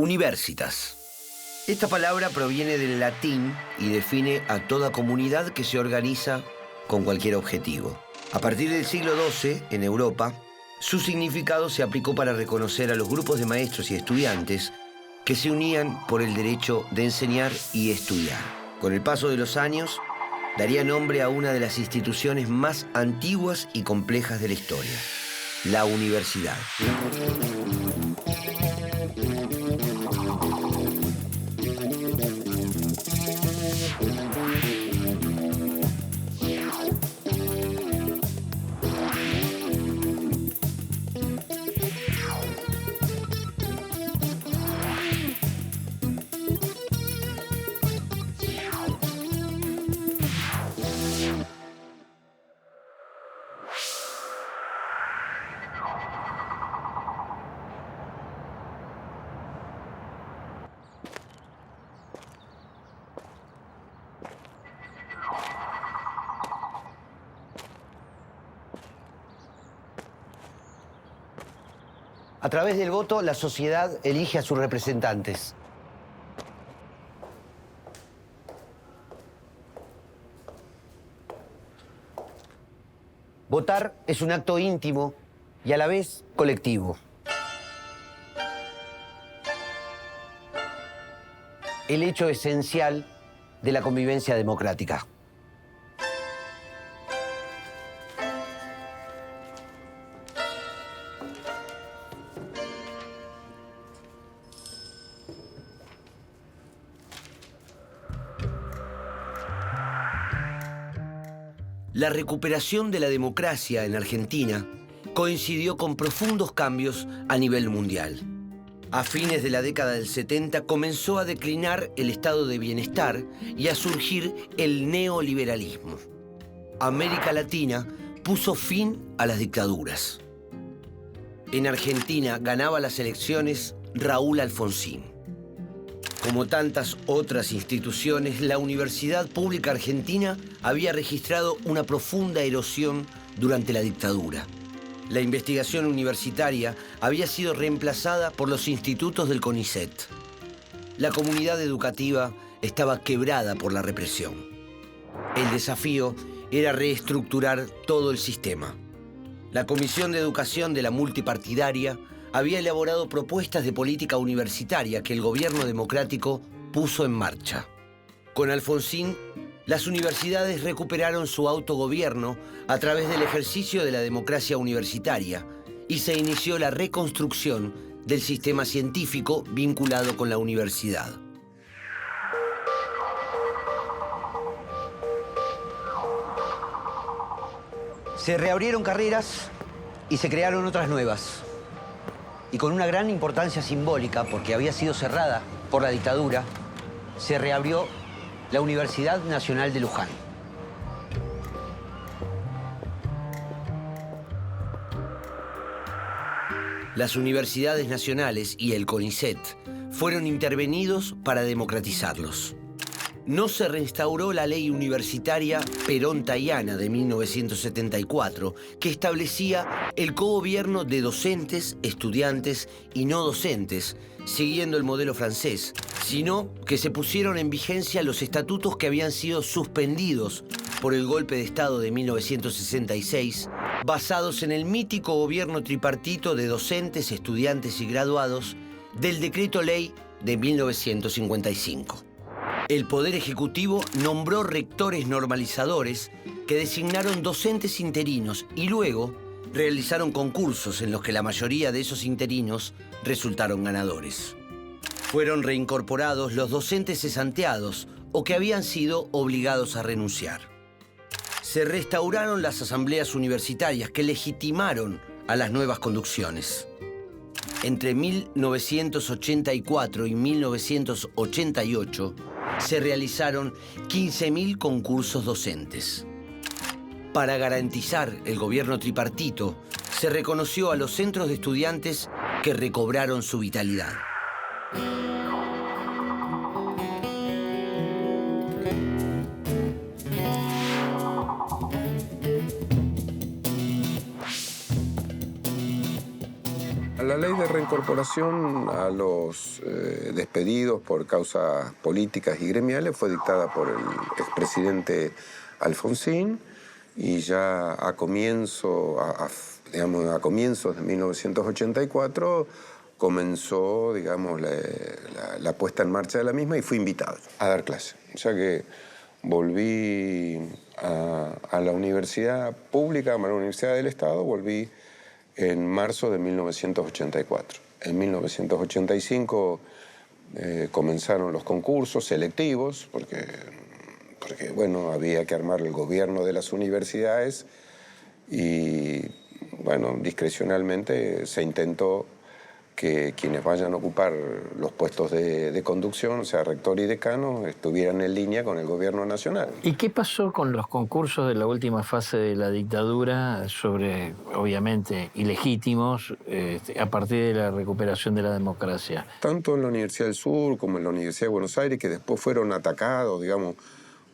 Universitas. Esta palabra proviene del latín y define a toda comunidad que se organiza con cualquier objetivo. A partir del siglo XII, en Europa, su significado se aplicó para reconocer a los grupos de maestros y estudiantes que se unían por el derecho de enseñar y estudiar. Con el paso de los años, daría nombre a una de las instituciones más antiguas y complejas de la historia, la universidad. A través del voto, la sociedad elige a sus representantes. Votar es un acto íntimo y a la vez colectivo. El hecho esencial de la convivencia democrática. La recuperación de la democracia en Argentina coincidió con profundos cambios a nivel mundial. A fines de la década del 70 comenzó a declinar el estado de bienestar y a surgir el neoliberalismo. América Latina puso fin a las dictaduras. En Argentina ganaba las elecciones Raúl Alfonsín. Como tantas otras instituciones, la Universidad Pública Argentina había registrado una profunda erosión durante la dictadura. La investigación universitaria había sido reemplazada por los institutos del CONICET. La comunidad educativa estaba quebrada por la represión. El desafío era reestructurar todo el sistema. La Comisión de Educación de la Multipartidaria había elaborado propuestas de política universitaria que el gobierno democrático puso en marcha. Con Alfonsín, las universidades recuperaron su autogobierno a través del ejercicio de la democracia universitaria y se inició la reconstrucción del sistema científico vinculado con la universidad. Se reabrieron carreras y se crearon otras nuevas. Y con una gran importancia simbólica, porque había sido cerrada por la dictadura, se reabrió la Universidad Nacional de Luján. Las universidades nacionales y el CONICET fueron intervenidos para democratizarlos. No se reinstauró la ley universitaria Perón-Tayana de 1974, que establecía el cogobierno de docentes, estudiantes y no docentes, siguiendo el modelo francés, sino que se pusieron en vigencia los estatutos que habían sido suspendidos por el golpe de Estado de 1966, basados en el mítico gobierno tripartito de docentes, estudiantes y graduados del Decreto Ley de 1955. El Poder Ejecutivo nombró rectores normalizadores que designaron docentes interinos y luego realizaron concursos en los que la mayoría de esos interinos resultaron ganadores. Fueron reincorporados los docentes cesanteados o que habían sido obligados a renunciar. Se restauraron las asambleas universitarias que legitimaron a las nuevas conducciones. Entre 1984 y 1988 se realizaron 15.000 concursos docentes. Para garantizar el gobierno tripartito, se reconoció a los centros de estudiantes que recobraron su vitalidad. La ley de reincorporación a los despedidos por causas políticas y gremiales fue dictada por el expresidente Alfonsín y ya a comienzos de 1984 comenzó, digamos, la puesta en marcha de la misma y fui invitado a dar clase. O sea que volví a la universidad pública, a la Universidad del Estado, volví en marzo de 1984. En 1985 comenzaron los concursos selectivos, porque bueno, había que armar el gobierno de las universidades y, bueno, discrecionalmente se intentó que quienes vayan a ocupar los puestos de conducción, o sea, rector y decano, estuvieran en línea con el gobierno nacional. ¿Y qué pasó con los concursos de la última fase de la dictadura sobre, obviamente, ilegítimos, a partir de la recuperación de la democracia? Tanto en la Universidad del Sur como en la Universidad de Buenos Aires, que después fueron atacados, digamos,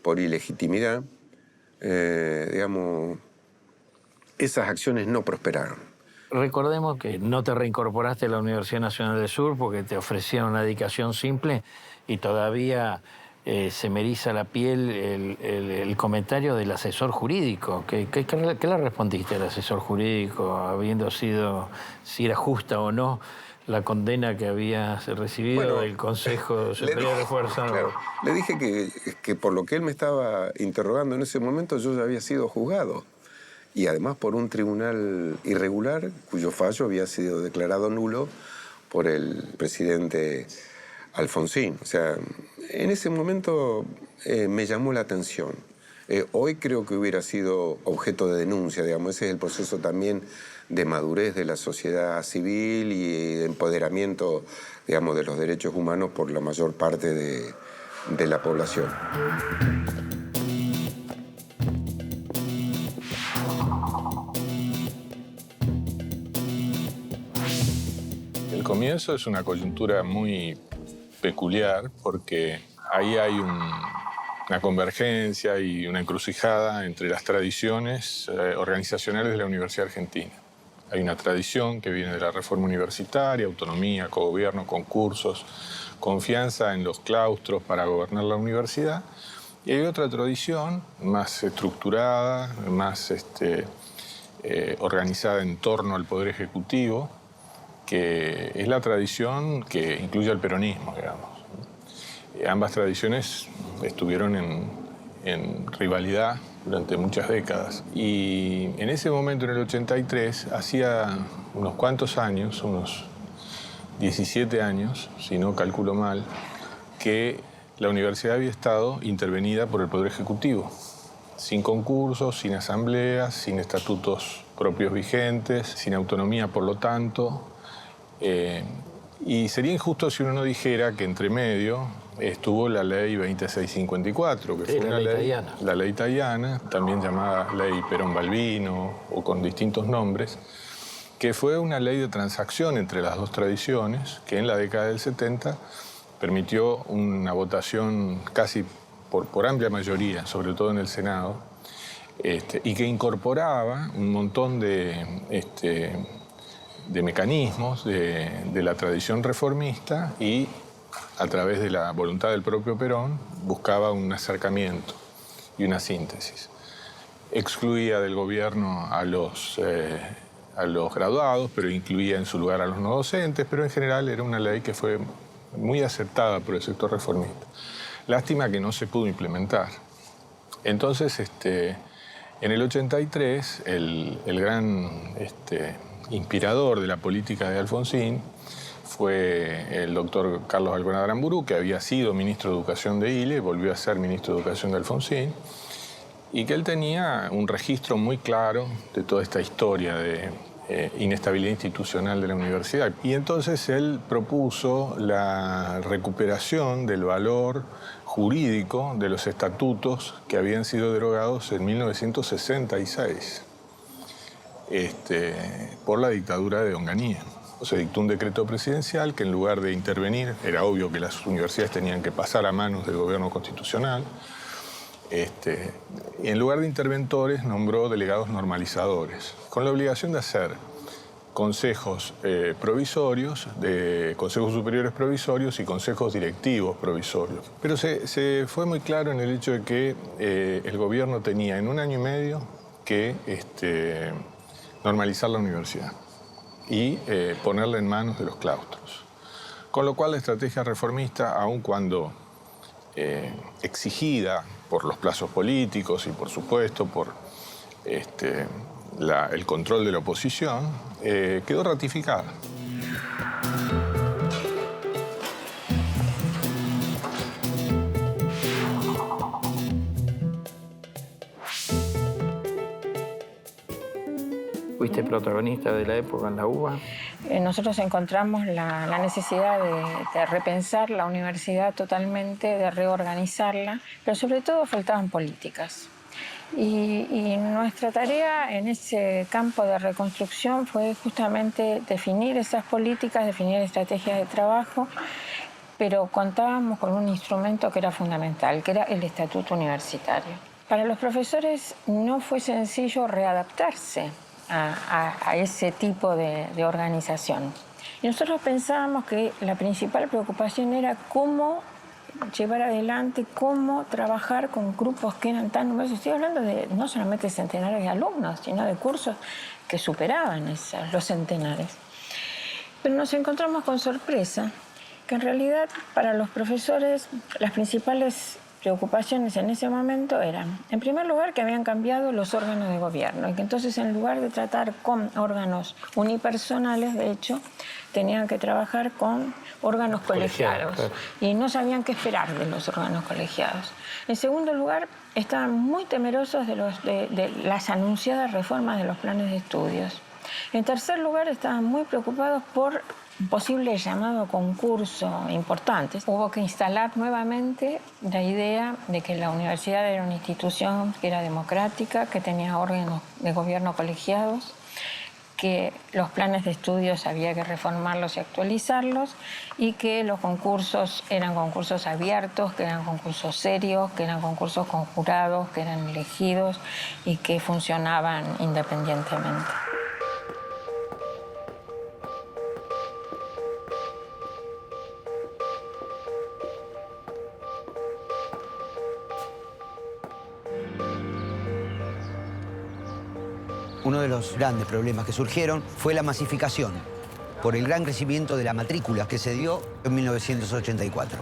por ilegitimidad, digamos, esas acciones no prosperaron. Recordemos que no te reincorporaste a la Universidad Nacional del Sur porque te ofrecieron una dedicación simple y todavía se me eriza la piel el comentario del asesor jurídico. ¿Qué le respondiste al asesor jurídico, habiendo sido, si era justa o no, la condena que habías recibido del Consejo Superior de Fuerza Armadas? Claro, le dije que por lo que él me estaba interrogando en ese momento yo ya había sido juzgado. Y además por un tribunal irregular, cuyo fallo había sido declarado nulo por el presidente Alfonsín. O sea, en ese momento me llamó la atención. Hoy creo que hubiera sido objeto de denuncia, digamos. Ese es el proceso también de madurez de la sociedad civil y de empoderamiento, digamos, de los derechos humanos por la mayor parte de la población. El comienzo es una coyuntura muy peculiar porque ahí hay una convergencia y una encrucijada entre las tradiciones organizacionales de la Universidad Argentina. Hay una tradición que viene de la reforma universitaria, autonomía, cogobierno, concursos, confianza en los claustros para gobernar la universidad. Y hay otra tradición más estructurada, más organizada en torno al Poder Ejecutivo, que es la tradición que incluye al peronismo, digamos. Ambas tradiciones estuvieron en rivalidad durante muchas décadas. Y en ese momento, en el 83, hacía unos cuantos años, unos 17 años, si no calculo mal, que la universidad había estado intervenida por el Poder Ejecutivo, sin concursos, sin asambleas, sin estatutos propios vigentes, sin autonomía, por lo tanto. Y sería injusto si uno no dijera que entre medio estuvo la ley 2654, que fue una ley, la ley italiana, también llamada ley Perón-Balbino o con distintos nombres, que fue una ley de transacción entre las dos tradiciones que en la década del 70 permitió una votación casi por amplia mayoría, sobre todo en el Senado, y que incorporaba un montón de mecanismos de la tradición reformista y, a través de la voluntad del propio Perón, buscaba un acercamiento y una síntesis. excluía del gobierno a los graduados, pero incluía en su lugar a los no docentes, pero en general era una ley que fue muy aceptada por el sector reformista. Lástima que no se pudo implementar. Entonces, en el 83, el gran inspirador de la política de Alfonsín fue el doctor Carlos Alconada Aramburu, que había sido ministro de Educación de Ile, volvió a ser ministro de Educación de Alfonsín, y que él tenía un registro muy claro de toda esta historia de inestabilidad institucional de la universidad. Y entonces él propuso la recuperación del valor jurídico de los estatutos que habían sido derogados en 1966 por la dictadura de Onganía. Se dictó un decreto presidencial que en lugar de intervenir, era obvio que las universidades tenían que pasar a manos del gobierno constitucional, y en lugar de interventores nombró delegados normalizadores, con la obligación de hacer consejos provisorios, de consejos superiores provisorios y consejos directivos provisorios. Pero se fue muy claro en el hecho de que el gobierno tenía en 1 año y medio que normalizar la universidad y ponerla en manos de los claustros. Con lo cual la estrategia reformista, aun cuando exigida por los plazos políticos y por supuesto por el control de la oposición, quedó ratificada. ¿Fuiste protagonista de la época en la UBA? Nosotros encontramos la necesidad de repensar la universidad totalmente, de reorganizarla, pero sobre todo faltaban políticas. Y nuestra tarea en ese campo de reconstrucción fue justamente definir esas políticas, definir estrategias de trabajo, pero contábamos con un instrumento que era fundamental, que era el estatuto universitario. Para los profesores no fue sencillo readaptarse a ese tipo de organización. Y nosotros pensábamos que la principal preocupación era cómo llevar adelante, cómo trabajar con grupos que eran tan numerosos. Estoy hablando de no solamente centenares de alumnos, sino de cursos que superaban los centenares. Pero nos encontramos con sorpresa que en realidad para los profesores las principales preocupaciones en ese momento eran, en primer lugar, que habían cambiado los órganos de gobierno y que entonces en lugar de tratar con órganos unipersonales, de hecho, tenían que trabajar con órganos colegiados, claro. Y no sabían qué esperar de los órganos colegiados. En segundo lugar, estaban muy temerosos de las anunciadas reformas de los planes de estudios. En tercer lugar, estaban muy preocupados por un posible llamado concurso importante. Hubo que instalar nuevamente la idea de que la universidad era una institución que era democrática, que tenía órganos de gobierno colegiados, que los planes de estudios había que reformarlos y actualizarlos y que los concursos eran concursos abiertos, que eran concursos serios, que eran concursos con jurados, que eran elegidos y que funcionaban independientemente. Uno de los grandes problemas que surgieron fue la masificación por el gran crecimiento de la matrícula que se dio en 1984.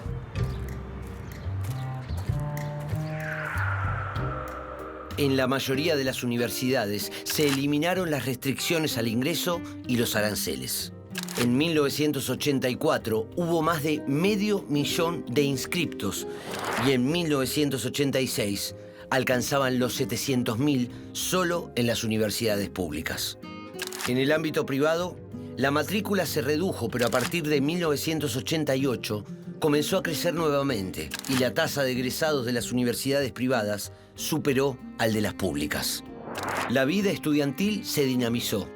En la mayoría de las universidades se eliminaron las restricciones al ingreso y los aranceles. En 1984 hubo más de 500.000 de inscriptos y en 1986 alcanzaban los 700.000 solo en las universidades públicas. En el ámbito privado, la matrícula se redujo, pero a partir de 1988 comenzó a crecer nuevamente y la tasa de egresados de las universidades privadas superó al de las públicas. La vida estudiantil se dinamizó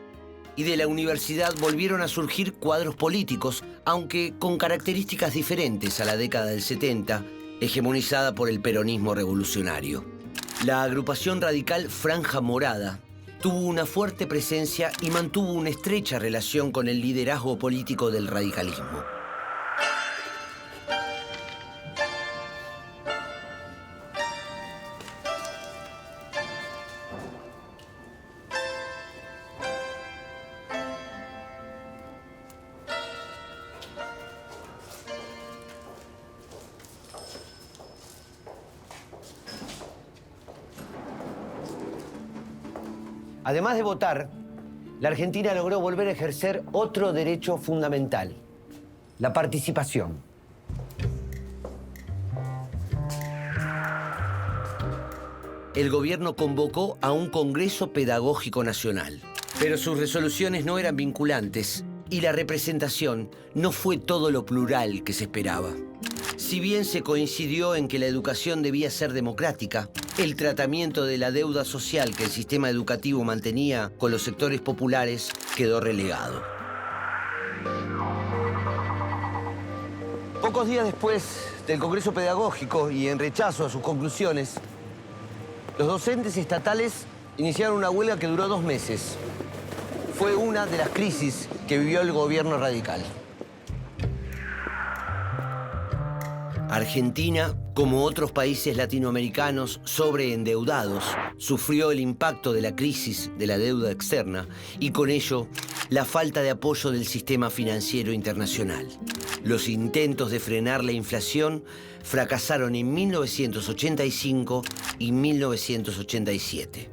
y de la universidad volvieron a surgir cuadros políticos, aunque con características diferentes a la década del 70, hegemonizada por el peronismo revolucionario. La agrupación radical Franja Morada tuvo una fuerte presencia y mantuvo una estrecha relación con el liderazgo político del radicalismo. Además de votar, la Argentina logró volver a ejercer otro derecho fundamental, la participación. El gobierno convocó a un Congreso Pedagógico Nacional, pero sus resoluciones no eran vinculantes y la representación no fue todo lo plural que se esperaba. Si bien se coincidió en que la educación debía ser democrática, el tratamiento de la deuda social que el sistema educativo mantenía con los sectores populares quedó relegado. Pocos días después del Congreso Pedagógico y en rechazo a sus conclusiones, los docentes estatales iniciaron una huelga que duró 2 meses. Fue una de las crisis que vivió el gobierno radical. Argentina, como otros países latinoamericanos sobreendeudados, sufrió el impacto de la crisis de la deuda externa y con ello la falta de apoyo del sistema financiero internacional. Los intentos de frenar la inflación fracasaron en 1985 y 1987.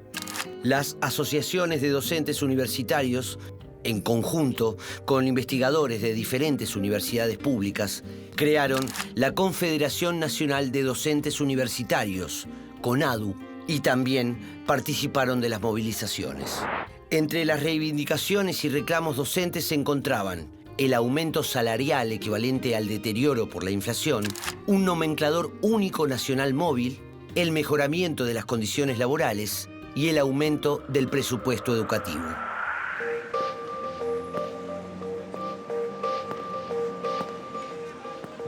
Las asociaciones de docentes universitarios, en conjunto con investigadores de diferentes universidades públicas, crearon la Confederación Nacional de Docentes Universitarios, CONADU, y también participaron de las movilizaciones. Entre las reivindicaciones y reclamos docentes se encontraban el aumento salarial equivalente al deterioro por la inflación, un nomenclador único nacional móvil, el mejoramiento de las condiciones laborales y el aumento del presupuesto educativo.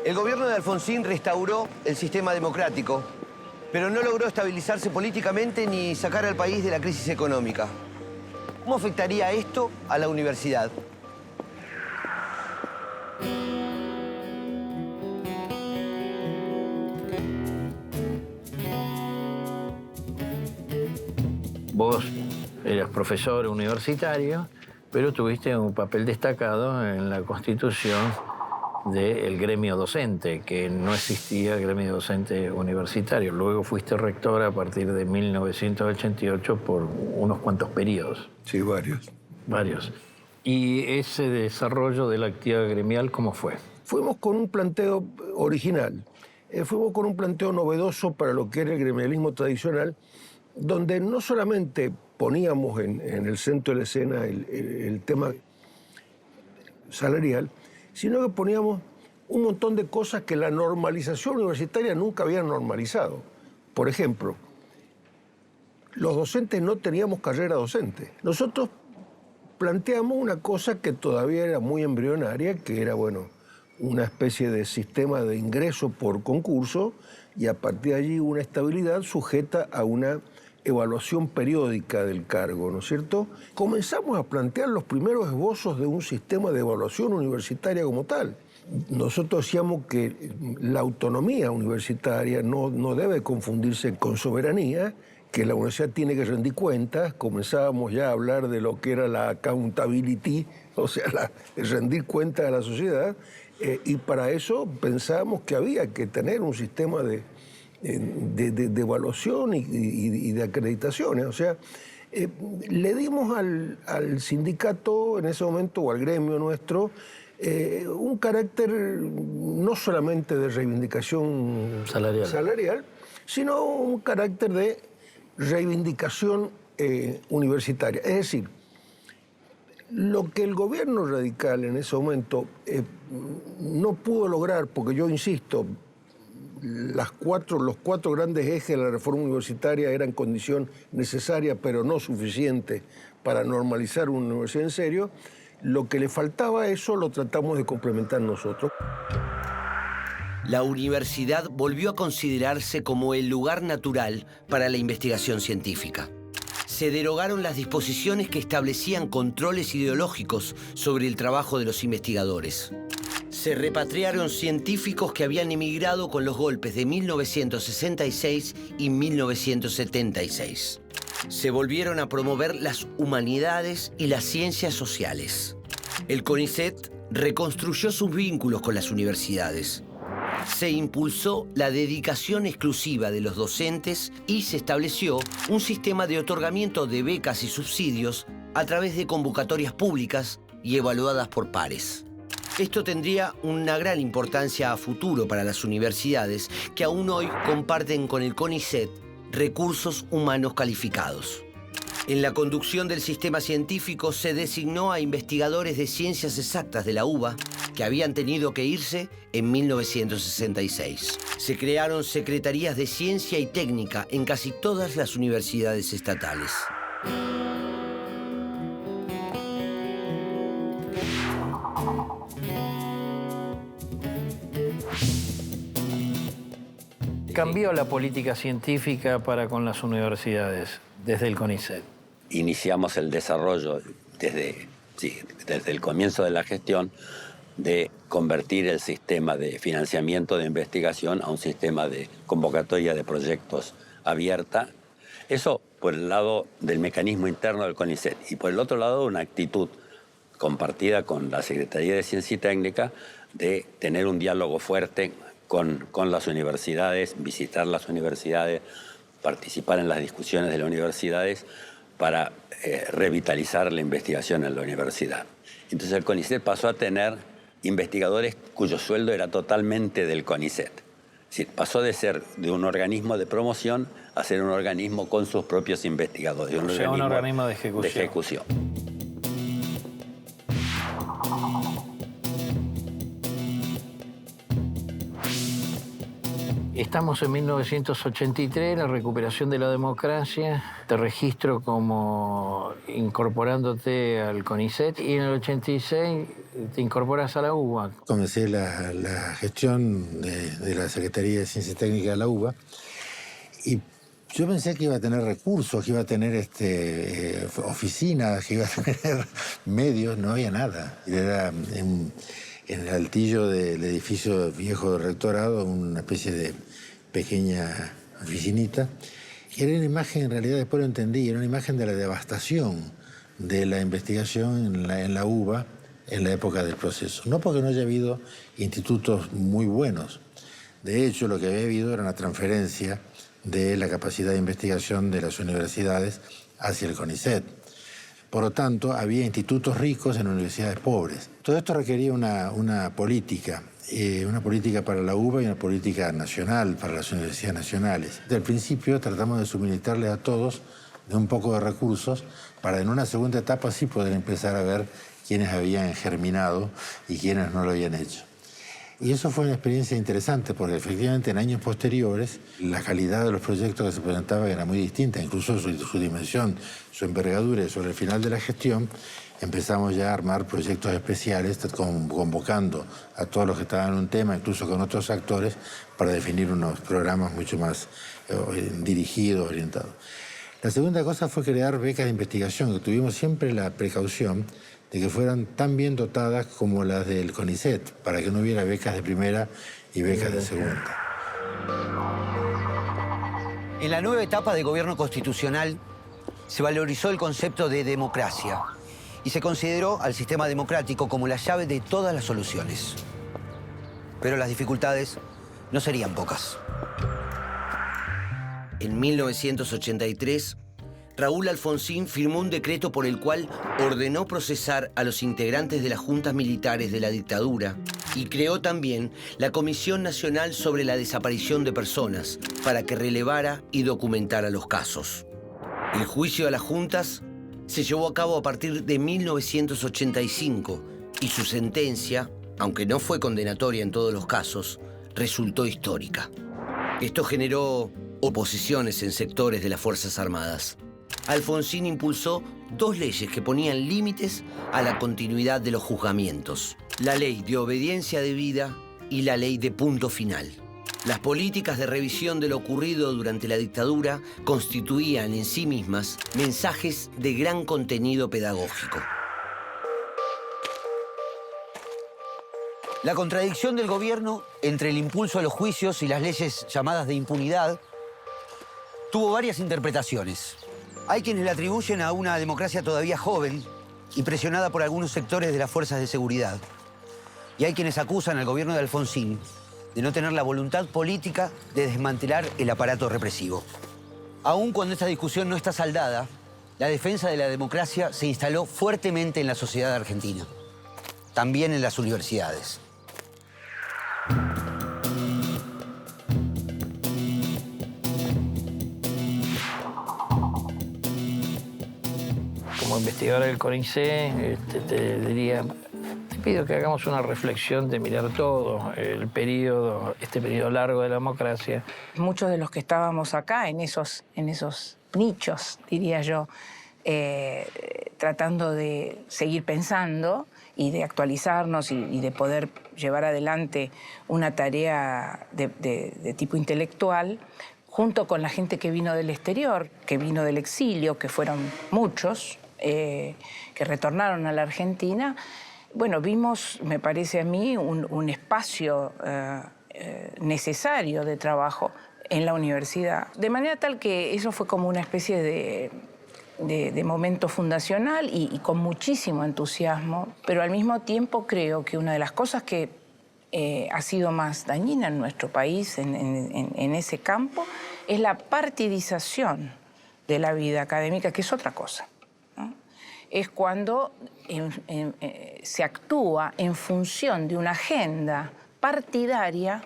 El gobierno de Alfonsín restauró el sistema democrático, pero no logró estabilizarse políticamente ni sacar al país de la crisis económica. ¿Cómo afectaría esto a la universidad? Vos eras profesor universitario, pero tuviste un papel destacado en la constitución del gremio docente, que no existía el gremio docente universitario. Luego fuiste rector a partir de 1988 por unos cuantos periodos. Sí, varios. Varios. ¿Y ese desarrollo de la actividad gremial cómo fue? Fuimos con un planteo original. Fuimos con un planteo novedoso para lo que era el gremialismo tradicional, donde no solamente poníamos en el centro de la escena el tema salarial, sino que poníamos un montón de cosas que la normalización universitaria nunca había normalizado. Por ejemplo, los docentes no teníamos carrera docente. Nosotros planteamos una cosa que todavía era muy embrionaria, que era, bueno, una especie de sistema de ingreso por concurso y a partir de allí una estabilidad sujeta a una evaluación periódica del cargo, ¿no es cierto? Comenzamos a plantear los primeros esbozos de un sistema de evaluación universitaria como tal. Nosotros decíamos que la autonomía universitaria no debe confundirse con soberanía, que la universidad tiene que rendir cuentas. Comenzábamos ya a hablar de lo que era la accountability, o sea, el rendir cuentas a la sociedad, y para eso pensábamos que había que tener un sistema de evaluación y de acreditaciones. O sea, le dimos al sindicato en ese momento, o al gremio nuestro, un carácter no solamente de reivindicación salarial, sino un carácter de reivindicación universitaria. Es decir, lo que el gobierno radical en ese momento no pudo lograr, porque yo insisto, los cuatro grandes ejes de la reforma universitaria eran condición necesaria, pero no suficiente para normalizar una universidad en serio. Lo que le faltaba a eso lo tratamos de complementar nosotros. La universidad volvió a considerarse como el lugar natural para la investigación científica. Se derogaron las disposiciones que establecían controles ideológicos sobre el trabajo de los investigadores. Se repatriaron científicos que habían emigrado con los golpes de 1966 y 1976. Se volvieron a promover las humanidades y las ciencias sociales. El CONICET reconstruyó sus vínculos con las universidades. Se impulsó la dedicación exclusiva de los docentes y se estableció un sistema de otorgamiento de becas y subsidios a través de convocatorias públicas y evaluadas por pares. Esto tendría una gran importancia a futuro para las universidades que aún hoy comparten con el CONICET recursos humanos calificados. En la conducción del sistema científico se designó a investigadores de ciencias exactas de la UBA que habían tenido que irse en 1966. Se crearon secretarías de ciencia y técnica en casi todas las universidades estatales. ¿Cambió la política científica para con las universidades desde el CONICET? Iniciamos el desarrollo desde el comienzo de la gestión de convertir el sistema de financiamiento de investigación a un sistema de convocatoria de proyectos abierta. Eso por el lado del mecanismo interno del CONICET y por el otro lado una actitud compartida con la Secretaría de Ciencia y Técnica de tener un diálogo fuerte con las universidades, visitar las universidades, participar en las discusiones de las universidades para revitalizar la investigación en la universidad. Entonces el CONICET pasó a tener investigadores cuyo sueldo era totalmente del CONICET. Es decir, pasó de ser de un organismo de promoción a ser un organismo con sus propios investigadores. O sea, un organismo de ejecución. Estamos en 1983, la recuperación de la democracia. Te registro como incorporándote al CONICET y en el 86 te incorporas a la UBA. Comencé la gestión de la Secretaría de Ciencia y Técnica de la UBA y yo pensé que iba a tener recursos, que iba a tener oficinas, que iba a tener medios. No había nada. Era en el altillo del edificio viejo del rectorado, una especie de pequeña oficinita. Era una imagen, en realidad después lo entendí, era una imagen de la devastación de la investigación en la UBA en la época del proceso. No porque no haya habido institutos muy buenos. De hecho, lo que había habido era una transferencia de la capacidad de investigación de las universidades hacia el CONICET. Por lo tanto, había institutos ricos en universidades pobres. Todo esto requería una política para la UBA y una política nacional para las universidades nacionales. Desde el principio tratamos de suministrarles a todos de un poco de recursos para en una segunda etapa sí poder empezar a ver quiénes habían germinado y quiénes no lo habían hecho. Y eso fue una experiencia interesante porque efectivamente en años posteriores la calidad de los proyectos que se presentaban era muy distinta, incluso su dimensión, su envergadura. Y sobre el final de la gestión empezamos ya a armar proyectos especiales convocando a todos los que estaban en un tema, incluso con otros actores, para definir unos programas mucho más dirigidos, orientados. La segunda cosa fue crear becas de investigación, que tuvimos siempre la precaución de que fueran tan bien dotadas como las del CONICET, para que no hubiera becas de primera y becas de segunda. En la nueva etapa de gobierno constitucional se valorizó el concepto de democracia y se consideró al sistema democrático como la llave de todas las soluciones. Pero las dificultades no serían pocas. En 1983, Raúl Alfonsín firmó un decreto por el cual ordenó procesar a los integrantes de las juntas militares de la dictadura y creó también la Comisión Nacional sobre la Desaparición de Personas para que relevara y documentara los casos. El juicio a las juntas se llevó a cabo a partir de 1985 y su sentencia, aunque no fue condenatoria en todos los casos, resultó histórica. Esto generó oposiciones en sectores de las Fuerzas Armadas. Alfonsín impulsó 2 leyes que ponían límites a la continuidad de los juzgamientos: la ley de obediencia debida y la ley de punto final. Las políticas de revisión de lo ocurrido durante la dictadura constituían en sí mismas mensajes de gran contenido pedagógico. La contradicción del gobierno entre el impulso a los juicios y las leyes llamadas de impunidad tuvo varias interpretaciones. Hay quienes la atribuyen a una democracia todavía joven y presionada por algunos sectores de las fuerzas de seguridad. Y hay quienes acusan al gobierno de Alfonsín de no tener la voluntad política de desmantelar el aparato represivo. Aun cuando esta discusión no está saldada, la defensa de la democracia se instaló fuertemente en la sociedad argentina, también en las universidades. Como investigador del CONICET, te diría, te pido que hagamos una reflexión de mirar todo el periodo, este periodo largo de la democracia. Muchos de los que estábamos acá, en esos nichos, diría yo, tratando de seguir pensando y de actualizarnos y de poder llevar adelante una tarea de tipo intelectual, junto con la gente que vino del exterior, que vino del exilio, que fueron muchos, que retornaron a la Argentina. Bueno, vimos, me parece a mí, un espacio necesario de trabajo en la universidad. De manera tal que eso fue como una especie de momento fundacional y con muchísimo entusiasmo, pero al mismo tiempo creo que una de las cosas que ha sido más dañina en nuestro país en ese campo es la partidización de la vida académica, que es otra cosa, ¿no? Es cuando se actúa en función de una agenda partidaria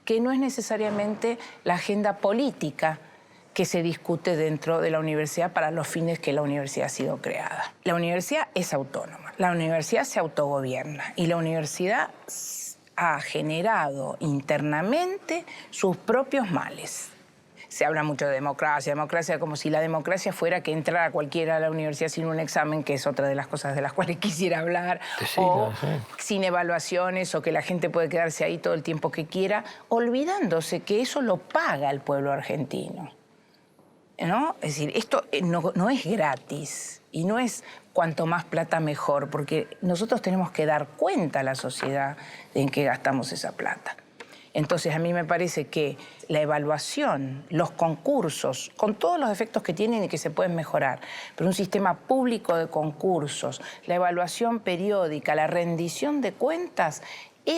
que no es necesariamente la agenda política que se discute dentro de la universidad para los fines que la universidad ha sido creada. La universidad es autónoma, la universidad se autogobierna y la universidad ha generado internamente sus propios males. Se habla mucho de democracia como si la democracia fuera que entrara cualquiera a la universidad sin un examen, que es otra de las cosas de las cuales quisiera hablar, o sin evaluaciones, o que la gente puede quedarse ahí todo el tiempo que quiera, olvidándose que eso lo paga el pueblo argentino, ¿no? Es decir, esto no es gratis y no es cuanto más plata mejor, porque nosotros tenemos que dar cuenta a la sociedad de en qué gastamos esa plata. Entonces, a mí me parece que la evaluación, los concursos, con todos los efectos que tienen y que se pueden mejorar, pero un sistema público de concursos, la evaluación periódica, la rendición de cuentas,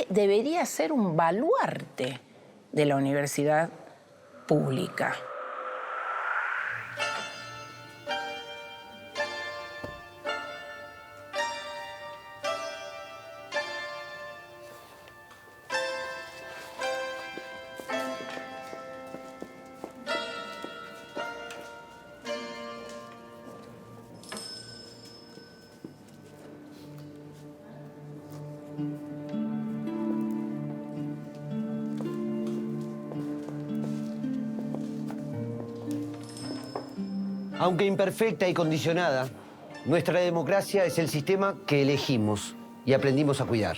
debería ser un baluarte de la universidad pública. Aunque imperfecta y condicionada, nuestra democracia es el sistema que elegimos y aprendimos a cuidar.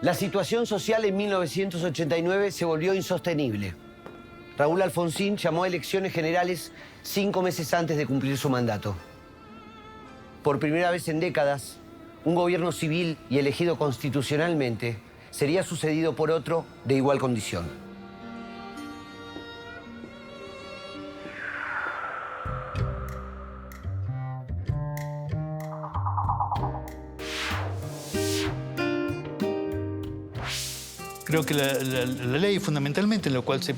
La situación social en 1989 se volvió insostenible. Raúl Alfonsín llamó a elecciones generales 5 meses antes de cumplir su mandato. Por primera vez en décadas, un gobierno civil y elegido constitucionalmente sería sucedido por otro de igual condición. Creo que la ley, fundamentalmente, en la cual se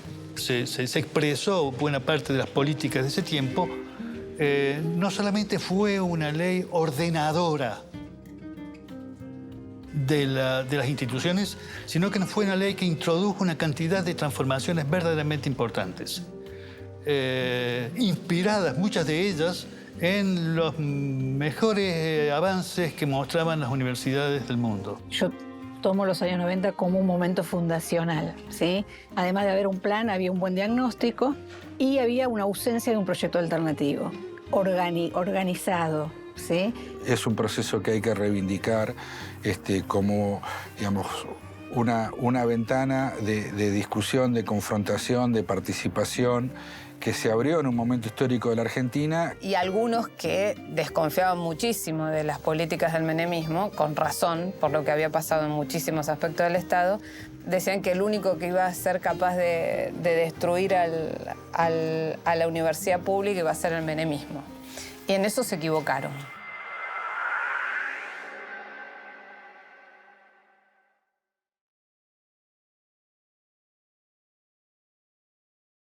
expresó buena parte de las políticas de ese tiempo, no solamente fue una ley ordenadora de las instituciones, sino que fue una ley que introdujo una cantidad de transformaciones verdaderamente importantes, inspiradas, muchas de ellas, en los mejores avances que mostraban las universidades del mundo. Yo tomo los años 90 como un momento fundacional, ¿sí? Además de haber un plan, había un buen diagnóstico y había una ausencia de un proyecto alternativo, organizado, ¿sí? Es un proceso que hay que reivindicar como, digamos, una ventana de discusión, de confrontación, de participación que se abrió en un momento histórico de la Argentina. Y algunos que desconfiaban muchísimo de las políticas del menemismo, con razón, por lo que había pasado en muchísimos aspectos del Estado, decían que el único que iba a ser capaz de destruir a la universidad pública iba a ser el menemismo. Y en eso se equivocaron.